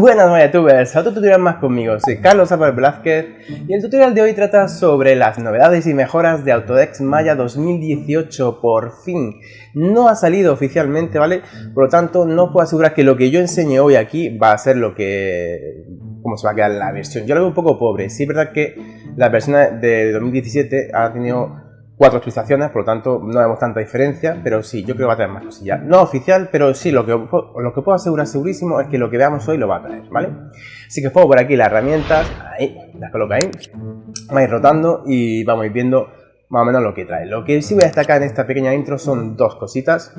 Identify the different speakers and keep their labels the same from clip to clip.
Speaker 1: Buenas mayatubers, otro tutorial más conmigo, soy Carlos Álvarez Velázquez y el tutorial de hoy trata sobre las novedades y mejoras de Autodesk Maya 2018. Por fin, no ha salido oficialmente, ¿vale? Por lo tanto, no puedo asegurar que lo que yo enseñe hoy aquí va a ser cómo se va a quedar la versión. Yo lo veo un poco pobre, sí es verdad que la versión de 2017 ha tenido 4 actualizaciones, por lo tanto no vemos tanta diferencia, pero sí, yo creo que va a traer más cosillas. No oficial, pero sí, lo que puedo asegurar segurísimo es que lo que veamos hoy lo va a traer, ¿vale? Así que os pongo por aquí las herramientas, ahí, las coloco ahí, vamos a ir rotando y vamos a ir viendo más o menos lo que trae. Lo que sí voy a destacar en esta pequeña intro son dos cositas.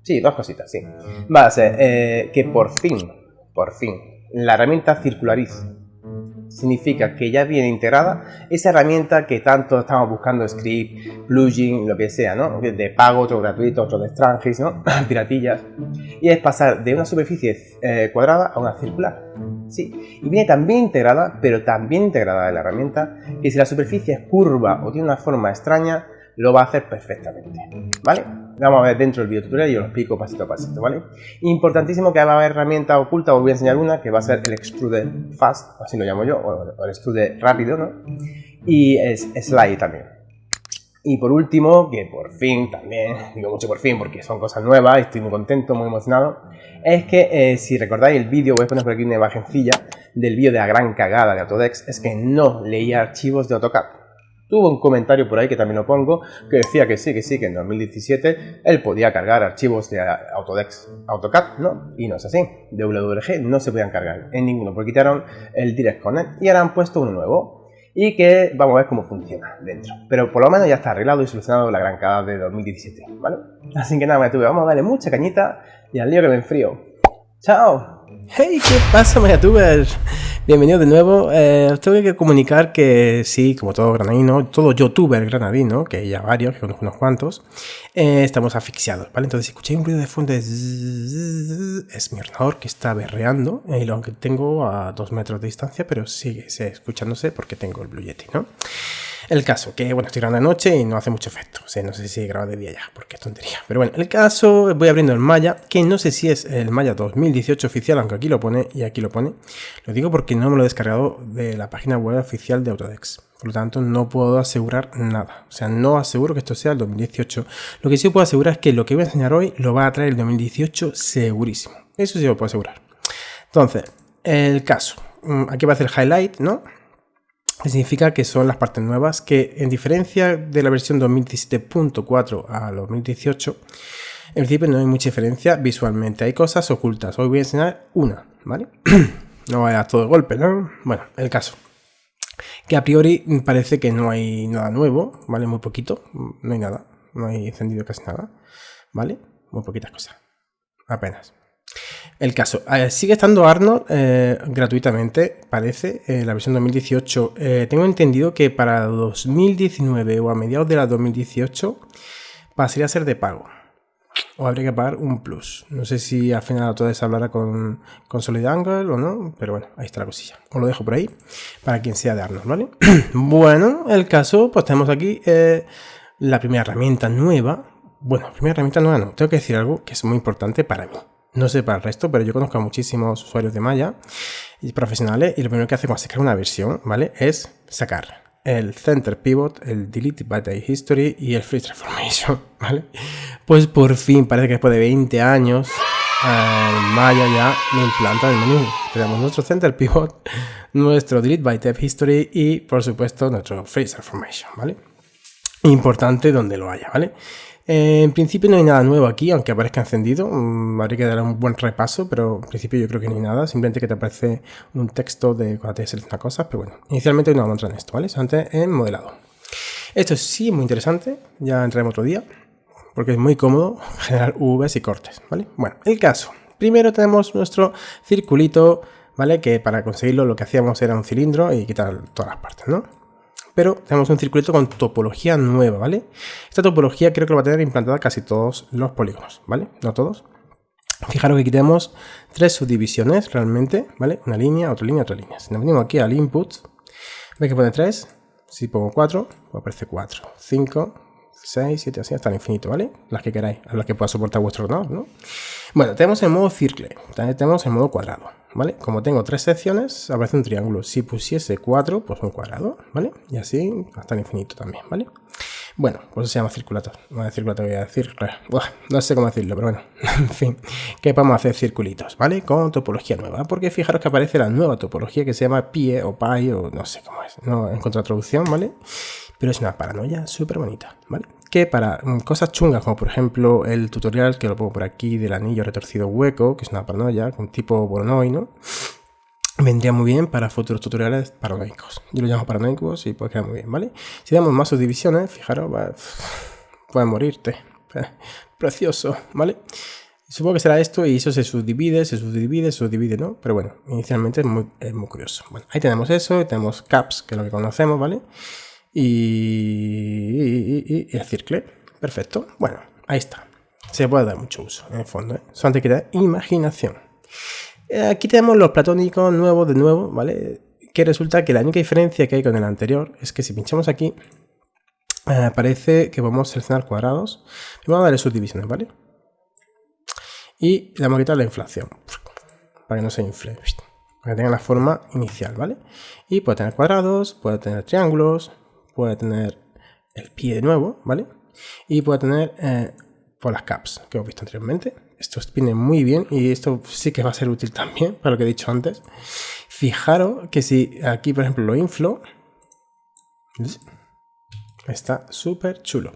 Speaker 1: Sí, dos cositas, sí. Va a ser que por fin, la herramienta Circularize significa que ya viene integrada esa herramienta que tanto estamos buscando, script, plugin, lo que sea, ¿no? De pago, otro gratuito, otro de Strangis, ¿no? Piratillas. Y es pasar de una superficie cuadrada a una circular. Sí, y viene también integrada, pero también integrada en la herramienta, que si la superficie es curva o tiene una forma extraña, lo va a hacer perfectamente, ¿vale? Vamos a ver dentro del video tutorial y yo lo explico pasito a pasito, ¿vale? Importantísimo que va a haber herramienta oculta, os voy a enseñar una que va a ser el Extrude Fast, así lo llamo yo, o el Extrude rápido, ¿no? Y es Slide también. Y por último, que por fin también, digo mucho por fin porque son cosas nuevas y estoy muy contento, muy emocionado, es que si recordáis el vídeo, voy a poner por aquí una imagencilla del vídeo de la gran cagada de Autodesk, es que no leía archivos de AutoCAD. Tuvo un comentario por ahí que también lo pongo, que decía que sí, que en 2017 él podía cargar archivos de Autodesk, AutoCAD, ¿no? Y no es así. De WG no se podían cargar en ninguno, porque quitaron el Direct Connect y ahora han puesto uno nuevo. Y que vamos a ver cómo funciona dentro. Pero por lo menos ya está arreglado y solucionado la gran cagada de 2017, ¿vale? Así que nada, vamos a darle mucha cañita y al lío que me enfrío. ¡Chao!
Speaker 2: Hey, ¿qué pasa, mayatubers? Bienvenido de nuevo. Os tengo que comunicar que sí, como todo granadino, todo youtuber granadino, que ya varios, que conozco unos cuantos, estamos asfixiados, ¿vale? Entonces, si escucháis un ruido de fondo, es mi ordenador que está berreando, y lo que tengo a 2 metros de distancia, pero sigue escuchándose porque tengo el Blue Yeti, ¿no? El caso, que bueno, estoy grabando de noche y no hace mucho efecto. O sea, no sé si he grabado de día ya, porque es tontería. Pero bueno, el caso, voy abriendo el Maya, que no sé si es el Maya 2018 oficial, aunque aquí lo pone y aquí lo pone. Lo digo porque no me lo he descargado de la página web oficial de Autodesk. Por lo tanto, no puedo asegurar nada. O sea, no aseguro que esto sea el 2018. Lo que sí puedo asegurar es que lo que voy a enseñar hoy lo va a traer el 2018 segurísimo. Eso sí lo puedo asegurar. Entonces, el caso. Aquí va a hacer highlight, ¿no? Significa que son las partes nuevas que, en diferencia de la versión 2017.4 a 2018, en principio no hay mucha diferencia visualmente. Hay cosas ocultas. Hoy voy a enseñar una, ¿vale? No vaya todo de golpe, ¿no? Bueno, el caso. Que a priori parece que no hay nada nuevo, ¿vale? Muy poquito. No hay nada. No hay encendido casi nada, ¿vale? Muy poquitas cosas. Apenas. El caso, sigue estando Arnold gratuitamente, parece, la versión 2018. Tengo entendido que para 2019 o a mediados de la 2018 pasaría a ser de pago. O habría que pagar un plus. No sé si al final Autodesk hablará con Solid Angle o no, pero bueno, ahí está la cosilla. Os lo dejo por ahí para quien sea de Arnold, ¿vale? Bueno, el caso, pues tenemos aquí la primera herramienta nueva. Bueno, primera herramienta nueva no, tengo que decir algo que es muy importante para mí. No sé para el resto, pero yo conozco a muchísimos usuarios de Maya y profesionales, y lo primero que hace cuando se crea una versión, ¿vale? Es sacar el Center Pivot, el Delete by Date History y el Free Transformation, ¿vale? Pues por fin, parece que después de 20 años, Maya ya lo implanta en el menú. Tenemos nuestro Center Pivot, nuestro Delete by Date History y, por supuesto, nuestro Free Transformation, ¿vale? Importante donde lo haya, ¿vale? En principio no hay nada nuevo aquí, aunque aparezca encendido. Habría que darle un buen repaso, pero en principio yo creo que no hay nada. Simplemente que te aparece un texto de cuando te selecciona cosas, pero bueno, inicialmente no vamos a entrar en esto, ¿vale? Antes en modelado. Esto sí es muy interesante, ya entraremos otro día, porque es muy cómodo generar UVs y cortes, ¿vale? Bueno, el caso. Primero tenemos nuestro circulito, ¿vale? Que para conseguirlo lo que hacíamos era un cilindro y quitar todas las partes, ¿no? Pero tenemos un circulito con topología nueva, ¿vale? Esta topología creo que lo va a tener implantada casi todos los polígonos, ¿vale? No todos. Fijaros que aquí tenemos 3 subdivisiones realmente, ¿vale? Una línea, otra línea, otra línea. Si nos venimos aquí al input, ¿veis que pone 3? Si pongo 4, pues aparece 4, 5, 6, 7, así hasta el infinito, ¿vale? Las que queráis, las que pueda soportar vuestro ordenador, ¿no? Bueno, tenemos el modo circle, tenemos el modo cuadrado, ¿vale? Como tengo 3 secciones, aparece un triángulo. Si pusiese 4, pues un cuadrado, ¿vale? Y así hasta el infinito también, ¿vale? Bueno, pues eso se llama circulato. No es circulato, voy a decir. No sé cómo decirlo, pero bueno. En fin, que podemos hacer circulitos, ¿vale? Con topología nueva. Porque fijaros que aparece la nueva topología que se llama PIE o PI o no sé cómo es. No encuentro traducción, ¿vale? Pero es una paranoia súper bonita, ¿vale? Que para cosas chungas, como por ejemplo el tutorial que lo pongo por aquí del anillo retorcido hueco, que es una paranoia con tipo Voronoi, ¿no? Vendría muy bien para futuros tutoriales paranoicos. Yo lo llamo paranoicos y puede quedar muy bien, ¿vale? Si damos más subdivisiones, fijaros, puedes morirte. Precioso, ¿vale? Supongo que será esto y eso se subdivide, ¿no? Pero bueno, inicialmente es muy curioso. Bueno, ahí tenemos eso, y tenemos caps, que es lo que conocemos, ¿vale? Y el circle. Perfecto. Bueno, ahí está. Se puede dar mucho uso, en el fondo, ¿eh? Solamente que dar imaginación. Aquí tenemos los platónicos nuevos de nuevo, ¿vale? Que resulta que la única diferencia que hay con el anterior es que si pinchamos aquí, parece que podemos seleccionar cuadrados y vamos a darle subdivisiones, ¿vale? Y le vamos a quitar la inflación para que no se infle, para que tenga la forma inicial, ¿vale? Y puede tener cuadrados, puede tener triángulos, puede tener el pie de nuevo, ¿vale? Y puede tener por las caps que hemos visto anteriormente. Esto viene muy bien y esto sí que va a ser útil también para lo que he dicho antes. Fijaros que si aquí, por ejemplo, lo inflo, está súper chulo.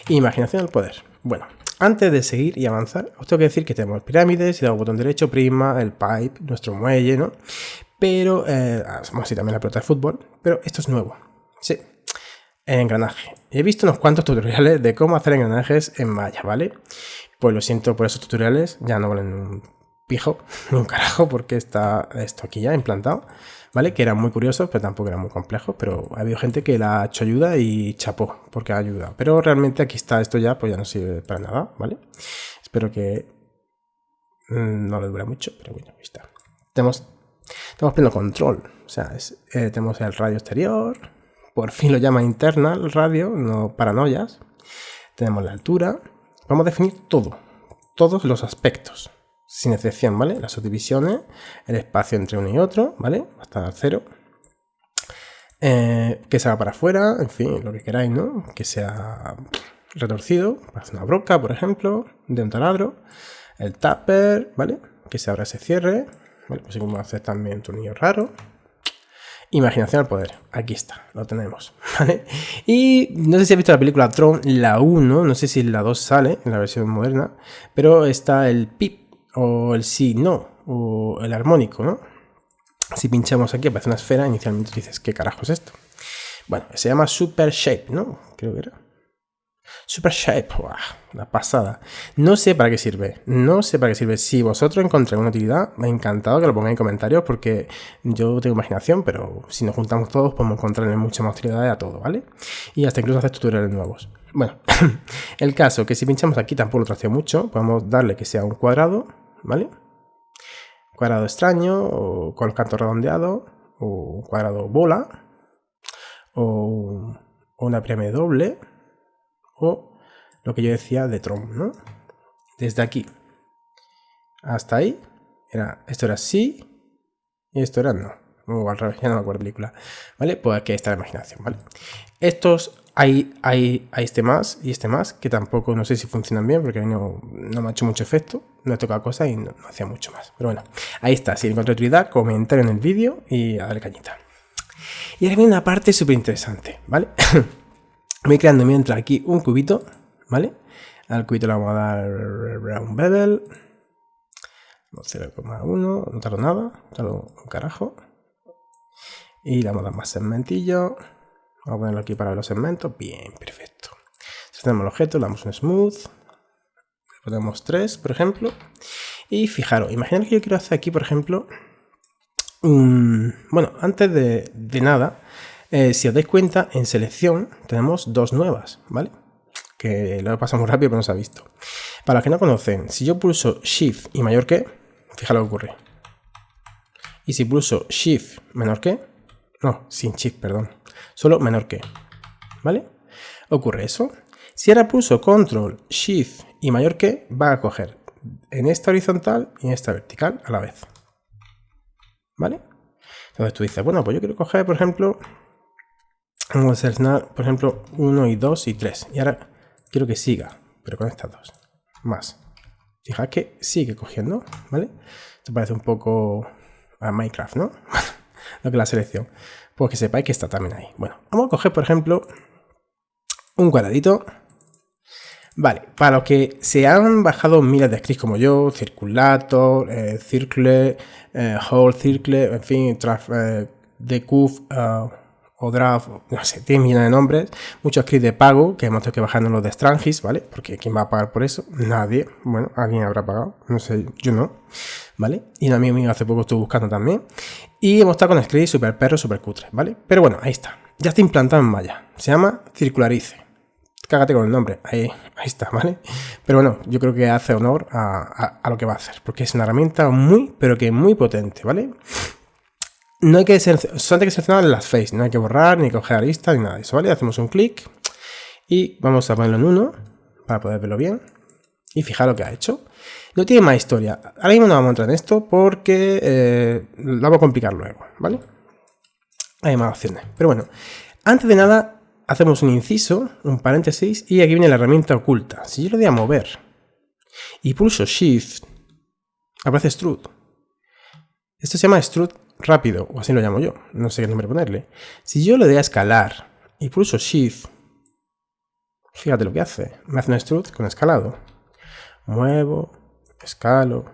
Speaker 2: Imaginación al poder. Bueno, antes de seguir y avanzar, os tengo que decir que tenemos pirámides, si damos botón derecho, prisma, el pipe, nuestro muelle, ¿no? Pero, así también la pelota de fútbol, pero esto es nuevo. Sí, engranaje. He visto unos cuantos tutoriales de cómo hacer engranajes en Maya, ¿vale? Pues lo siento por esos tutoriales, ya no valen un pijo, ni un carajo, porque está esto aquí ya implantado, ¿vale? Que eran muy curiosos, pero tampoco eran muy complejos, pero ha habido gente que la ha hecho ayuda y chapó, porque ha ayudado. Pero realmente aquí está esto ya, pues ya no sirve para nada, ¿vale? Espero que no le dure mucho, pero bueno, ahí está. Estamos pleno control, o sea, tenemos el radio exterior, por fin lo llama internal radio, no paranoias. Tenemos la altura. Vamos a definir todos los aspectos, sin excepción, ¿vale? Las subdivisiones, el espacio entre uno y otro, ¿vale? Hasta el 0. Que se haga para afuera, en fin, lo que queráis, ¿no? Que sea retorcido, para hacer una broca, por ejemplo, de un taladro. El tupper, ¿vale? Que se abra y se cierre. Vale, pues como hacer también un tornillo raro. Imaginación al poder. Aquí está, lo tenemos, ¿vale? Y no sé si has visto la película Tron, la 1, no sé si la 2 sale en la versión moderna, pero está el pip, o el sí, no, o el armónico, ¿no? Si pinchamos aquí aparece una esfera, inicialmente dices, ¿qué carajo es esto? Bueno, se llama Super Shape, ¿no? Creo que era. Super Shape, ¡wow! Una pasada. No sé para qué sirve. Si vosotros encontráis una utilidad, me ha encantado que lo pongáis en comentarios porque yo tengo imaginación, pero si nos juntamos todos podemos encontrarle muchas más utilidades a todo, ¿vale? Y hasta incluso hacer tutoriales nuevos. Bueno, el caso que si pinchamos aquí tampoco lo traceo mucho, podemos darle que sea un cuadrado, ¿vale? Cuadrado extraño, o con el canto redondeado, o un cuadrado bola, o una pirámide doble, o lo que yo decía de Tron, ¿no? Desde aquí hasta ahí, esto era sí y esto era no. O al revés, ya no me acuerdo de película. ¿Vale? Pues aquí está la imaginación, ¿vale? Estos, hay este más y este más, que tampoco no sé si funcionan bien, porque a mí no me ha hecho mucho efecto. No he tocado cosas y no hacía mucho más. Pero bueno, ahí está. Si encontré utilidad, comentar en el vídeo y a darle cañita. Y ahora viene una parte súper interesante, ¿vale? Voy creando mientras aquí un cubito, ¿vale? Al cubito le vamos a dar round bevel 0,1, no tardo nada, tardo un carajo. Y le vamos a dar más segmentillo. Vamos a ponerlo aquí para ver los segmentos. Bien, perfecto. Seleccionamos el objeto, le damos un smooth. Le ponemos 3, por ejemplo. Y fijaros, imaginad que yo quiero hacer aquí, por ejemplo, bueno, antes de nada, si os dais cuenta, en selección tenemos dos nuevas, ¿vale? Que lo he pasado muy rápido, pero no se ha visto. Para los que no conocen, si yo pulso Shift y mayor que, fijaros lo que ocurre. Y si pulso Shift menor que, no, sin Shift, perdón, solo menor que, ¿vale? Ocurre eso. Si ahora pulso Control, Shift y mayor que, va a coger en esta horizontal y en esta vertical a la vez. ¿vale? Entonces tú dices, bueno, pues yo quiero coger, por ejemplo, vamos a seleccionar, por ejemplo, 1 y 2 y 3. Y ahora quiero que siga, pero con estas dos. Más. Fijaos que sigue cogiendo, ¿vale? Esto parece un poco a Minecraft, ¿no? Lo que es la selección. Pues que sepáis que está también ahí. Bueno, vamos a coger, por ejemplo, un cuadradito. Vale, para los que se han bajado miles de scripts como yo, Circulator, Circle, Whole Circle, en fin, Decuf o Draft, no sé, tiene millones de nombres, muchos scripts de pago que hemos tenido que bajarnos los de Strangis, ¿vale? Porque ¿quién va a pagar por eso? Nadie. Bueno, alguien habrá pagado, no sé, yo no, ¿vale? Y un amigo mío hace poco estuvo buscando también. Y hemos estado con scripts super perros, super cutres, ¿vale? Pero bueno, ahí está. Ya está implantado en Maya. Se llama Circularize. Cágate con el nombre, ahí está, ¿vale? Pero bueno, yo creo que hace honor a lo que va a hacer, porque es una herramienta muy, pero que muy potente, ¿vale? No hay que solamente hay que seleccionar las face, no hay que borrar, ni coger aristas, ni nada de eso, ¿vale? Hacemos un clic y vamos a ponerlo en 1 para poder verlo bien. Y fijar lo que ha hecho. No tiene más historia. Ahora mismo no vamos a entrar en esto porque lo vamos a complicar luego, ¿vale? Hay más opciones. Pero bueno, antes de nada, hacemos un inciso, un paréntesis, y aquí viene la herramienta oculta. Si yo le doy a mover y pulso Shift, aparece Strut. Esto se llama Strut rápido, o así lo llamo yo. No sé qué nombre ponerle. Si yo le doy a escalar y pulso Shift, fíjate lo que hace. Me hace un Strut con escalado. Muevo, escalo.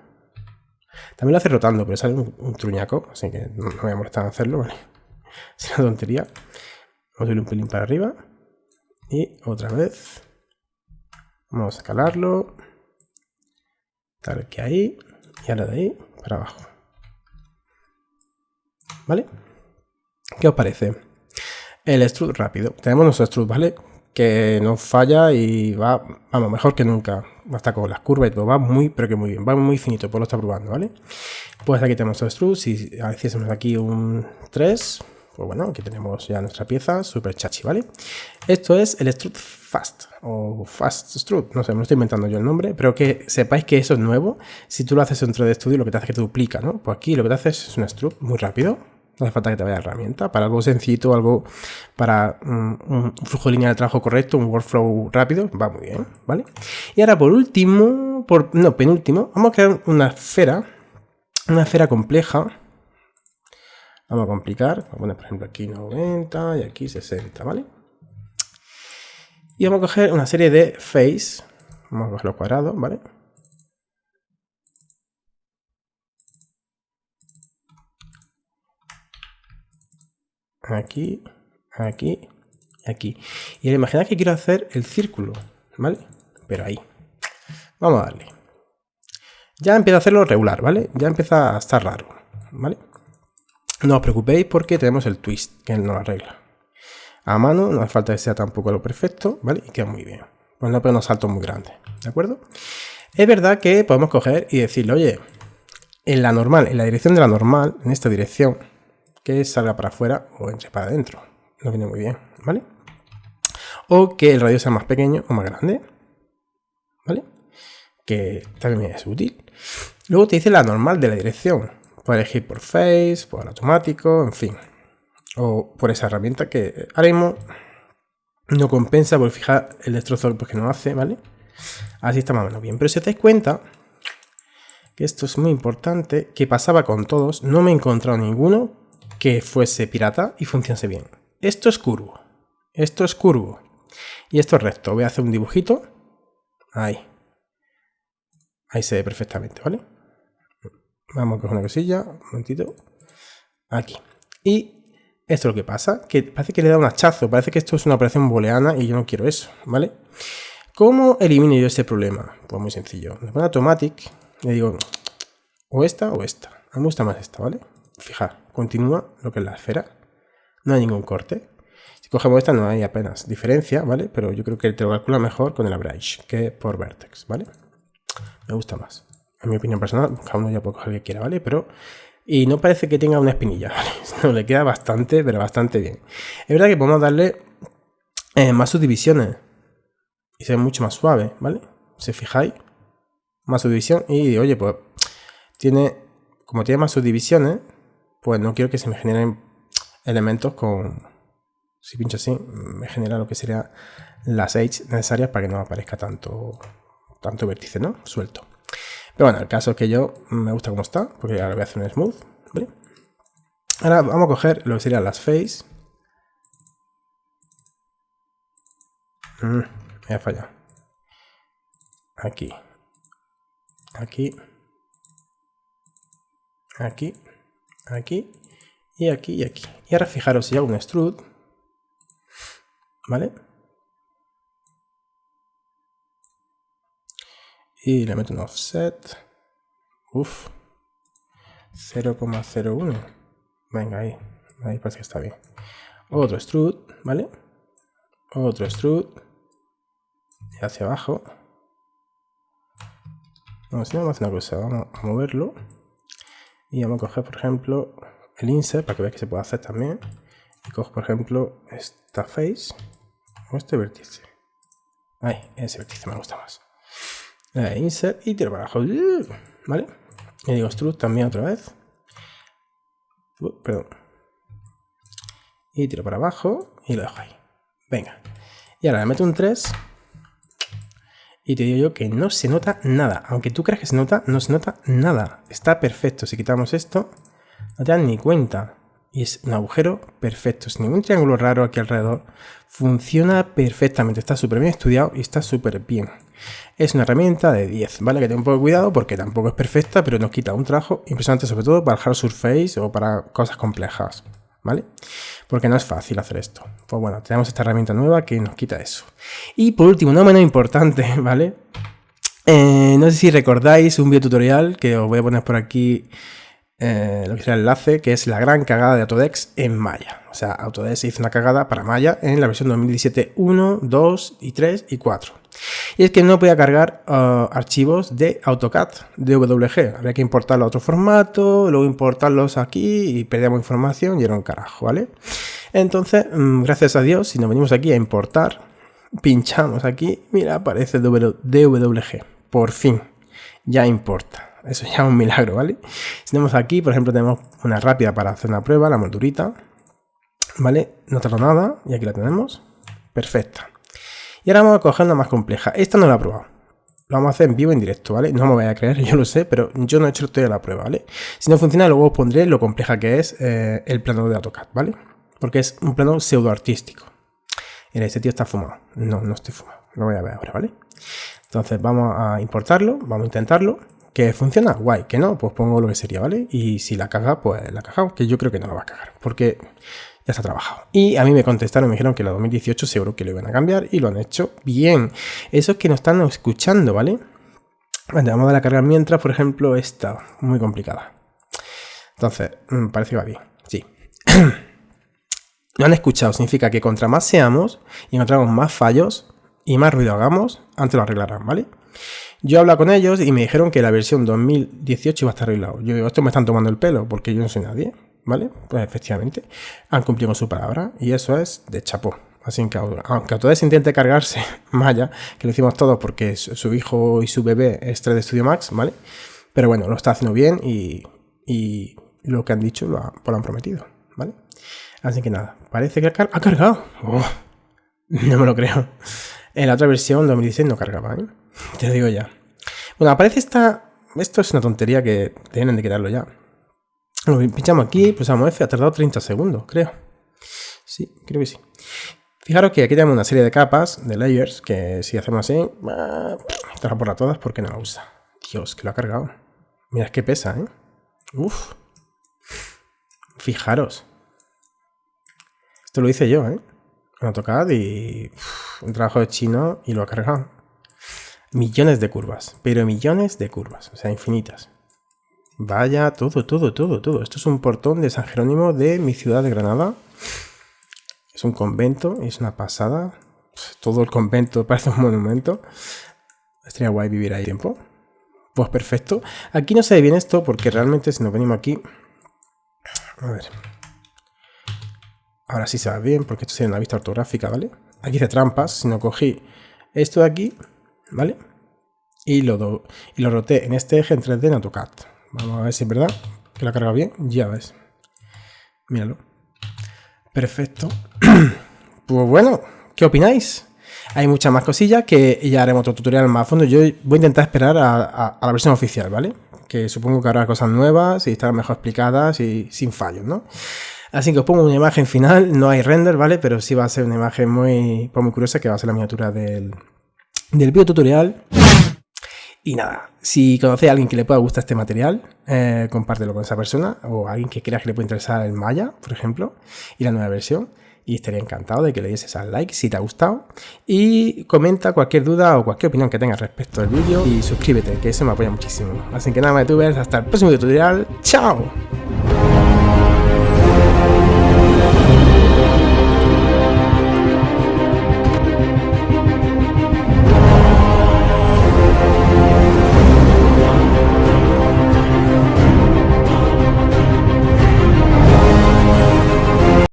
Speaker 2: También lo hace rotando, pero sale un truñaco, así que no me voy a molestar en hacerlo, ¿vale? Es una tontería. Vamos a subir un pelín para arriba. Y otra vez. Vamos a escalarlo. Tal que ahí. Y ahora de ahí para abajo. ¿Vale? ¿Qué os parece? El strut rápido. Tenemos nuestro strut, ¿vale? Que no falla y va, vamos, mejor que nunca. Hasta con las curvas y todo. Va muy, pero que muy bien. Va muy finito, pues lo está probando, ¿vale? Pues aquí tenemos nuestro strut. Si hiciésemos aquí un 3, pues bueno, aquí tenemos ya nuestra pieza super chachi, ¿vale? Esto es el strut fast o fast strut. No sé, me lo estoy inventando yo el nombre, pero que sepáis que eso es nuevo. Si tú lo haces dentro de estudio, lo que te hace es que te duplica, ¿no? Pues aquí lo que te hace es un strut muy rápido. No hace falta que te vaya la herramienta. Para algo sencillito, algo para un flujo de línea de trabajo correcto, un workflow rápido, va muy bien, ¿vale? Y ahora por último, penúltimo, vamos a crear una esfera compleja. Vamos a complicar, vamos a poner por ejemplo aquí 90 y aquí 60, ¿vale? Y vamos a coger una serie de face, vamos a coger los cuadrados, ¿vale? Aquí, aquí y aquí. Y ahora imaginad que quiero hacer el círculo, ¿vale? Pero ahí. Vamos a darle. Ya empieza a hacerlo regular, ¿vale? Ya empieza a estar raro, ¿vale? No os preocupéis porque tenemos el twist, que nos lo arregla. A mano, no hace falta que sea tampoco lo perfecto, ¿vale? Y queda muy bien. Pues no pone unos saltos muy grandes, ¿de acuerdo? Es verdad que podemos coger y decirle, oye, en la normal, en la dirección de la normal, en esta dirección, que salga para afuera o entre para adentro. No viene muy bien, ¿vale? O que el radio sea más pequeño o más grande, ¿vale? Que también es útil. Luego te dice la normal de la dirección. Puedes elegir por face, por automático, en fin. O por esa herramienta que ahora mismo no compensa por fijar el destrozo que nos hace, ¿vale? Así está más o menos bien. Pero si os dais cuenta, que esto es muy importante, que pasaba con todos, no me he encontrado ninguno que fuese pirata y funcionase bien. Esto es curvo. Esto es curvo. Y esto es recto. Voy a hacer un dibujito. Ahí. Ahí se ve perfectamente, ¿vale? Vamos a coger una cosilla. Un momentito. Aquí. Y esto es lo que pasa. Que parece que le da un hachazo. Parece que esto es una operación booleana y yo no quiero eso, ¿vale? ¿Cómo elimino yo ese problema? Pues muy sencillo. Le pongo automatic. Le digo o esta o esta. A mí me gusta más esta, ¿vale? Fijar. Continúa lo que es la esfera. No hay ningún corte. Si cogemos esta no hay apenas diferencia, ¿vale? Pero yo creo que te lo calcula mejor con el average que por vertex, ¿vale? Me gusta más. En mi opinión personal, cada uno ya puede coger el que quiera, ¿vale? Pero... Y no parece que tenga una espinilla, ¿vale? No, le queda bastante, pero bastante bien. Es verdad que podemos darle más subdivisiones. Y ser mucho más suave, ¿vale? Si os fijáis, más subdivisión. Y oye, pues tiene... Como tiene más subdivisiones, pues no quiero que se me generen elementos con... Si pincho así, me genera lo que serían las edges necesarias para que no aparezca tanto vértice, ¿no? Suelto. Pero bueno, el caso es que yo me gusta como está, porque ahora voy a hacer un smooth, ¿vale? Ahora vamos a coger lo que serían las face. Me ha fallado. Aquí. Aquí. Aquí. Aquí. Y aquí y aquí. Y ahora fijaros, si hago un extrude, ¿vale? Y le meto un offset. Uf. 0,01. Venga, ahí. Ahí parece que está bien. Otro extrude, ¿vale? Otro extrude. Y hacia abajo. Vamos a hacer una cosa. Vamos a moverlo. Y vamos a coger, por ejemplo, el insert, para que veáis que se puede hacer también. Y cojo, por ejemplo, esta face. O este vértice. Ahí, ese vértice me gusta más. Insert y tiro para abajo. ¿Vale? Y digo extrude también otra vez. Perdón. Y tiro para abajo y lo dejo ahí. Venga. Y ahora le meto un 3. Y te digo yo que no se nota nada. Aunque tú creas que se nota, no se nota nada. Está perfecto. Si quitamos esto, no te das ni cuenta. Y es un agujero perfecto. Sin ningún triángulo raro aquí alrededor. Funciona perfectamente. Está súper bien estudiado y está súper bien. Es una herramienta de 10, ¿vale? Que tengo un poco de cuidado porque tampoco es perfecta, pero nos quita un trabajo impresionante, sobre todo para el hard surface o para cosas complejas, ¿vale? Porque no es fácil hacer esto. Pues bueno, tenemos esta herramienta nueva que nos quita eso. Y por último, no menos importante, ¿vale? No sé si recordáis un videotutorial que os voy a poner por aquí, lo que será el enlace, que es la gran cagada de Autodesk en Maya. O sea, Autodesk hizo una cagada para Maya en la versión 2017 1, 2 y 3 y 4. Y es que no podía cargar archivos de AutoCAD, de WG. Habría que importarlo a otro formato, luego importarlos aquí y perdíamos información y era un carajo, ¿vale? Entonces, gracias a Dios, si nos venimos aquí a importar, pinchamos aquí, mira, aparece DWG. Por fin, ya importa. Eso ya es un milagro, ¿vale? Si tenemos aquí, por ejemplo, tenemos una rápida para hacer una prueba, la moldurita, ¿vale? No tarda nada y aquí la tenemos. Perfecta. Y ahora vamos a coger una más compleja. Esta no la he probado. Lo vamos a hacer en vivo, en directo, ¿vale? No me voy a creer, yo lo sé, pero yo no he hecho todavía la prueba, ¿vale? Si no funciona, luego os pondré lo compleja que es el plano de AutoCAD, ¿vale? Porque es un plano pseudo artístico. Mira, este tío está fumado. No, no estoy fumado. Lo voy a ver ahora, ¿vale? Entonces vamos a importarlo, vamos a intentarlo. ¿Que funciona? Guay. ¿Que no? Pues pongo lo que sería, ¿vale? Y si la caga, pues la caga, que yo creo que no la va a cagar, porque ya está trabajado. Y a mí me contestaron, me dijeron que la 2018 seguro que lo iban a cambiar y lo han hecho bien. Eso es que nos están escuchando, ¿vale? Vale, vamos a dar a cargar mientras, por ejemplo, esta, muy complicada. Entonces, parece que va bien, sí. Lo han escuchado, significa que contra más seamos y encontramos más fallos y más ruido hagamos, antes lo arreglarán, ¿vale? Yo hablé con ellos y me dijeron que la versión 2018 iba a estar arreglado. Yo digo, esto me están tomando el pelo porque yo no soy nadie, ¿vale? Pues efectivamente, han cumplido con su palabra y eso es de chapó. Así que, aunque Autodesk intente cargarse Maya, que lo hicimos todos porque su hijo y su bebé es 3D Studio Max, ¿vale? Pero bueno, lo está haciendo bien y lo que han dicho lo han prometido, ¿vale? Así que nada, parece que ha cargado. Oh, no me lo creo. En la otra versión 2016 no cargaba, ¿eh? Te digo ya. Bueno, aparece esta... Esto es una tontería que tienen de quitarlo ya. Lo pinchamos aquí, pulsamos F, ha tardado 30 segundos, creo. Sí, creo que sí. Fijaros que aquí tenemos una serie de capas, de layers, que si hacemos así, te la borra todas porque no la usa. Dios, que lo ha cargado. Mira, es que pesa, ¿eh? Uf. Fijaros. Esto lo hice yo, ¿eh? En AutoCAD y un trabajo de chino y lo ha cargado. Millones de curvas, pero millones de curvas, o sea, infinitas. Vaya, todo. Esto es un portón de San Jerónimo de mi ciudad de Granada. Es un convento, es una pasada. Todo el convento parece un monumento. Estaría guay vivir ahí tiempo. Pues perfecto. Aquí no se ve bien esto porque realmente si nos venimos aquí... A ver. Ahora sí se ve bien porque esto sería una vista ortográfica, ¿vale? Aquí hice trampas. Si no cogí esto de aquí, ¿vale? Y lo roté en este eje en 3D en AutoCAD. Vamos a ver si es verdad que lo ha cargado bien. Ya ves. Míralo. Perfecto. Pues bueno, ¿qué opináis? Hay muchas más cosillas que ya haremos otro tutorial más a fondo. Yo voy a intentar esperar a la versión oficial, ¿vale? Que supongo que habrá cosas nuevas y estarán mejor explicadas y sin fallos, ¿no? Así que os pongo una imagen final, no hay render, ¿vale? Pero sí va a ser una imagen muy curiosa, que va a ser la miniatura del video tutorial. Y nada, si conocéis a alguien que le pueda gustar este material, compártelo con esa persona, o a alguien que creas que le puede interesar el Maya, por ejemplo, y la nueva versión. Y estaría encantado de que le dieses al like si te ha gustado. Y comenta cualquier duda o cualquier opinión que tengas respecto al vídeo. Y suscríbete, que eso me apoya muchísimo. Así que nada, youtubers, hasta el próximo tutorial. ¡Chao!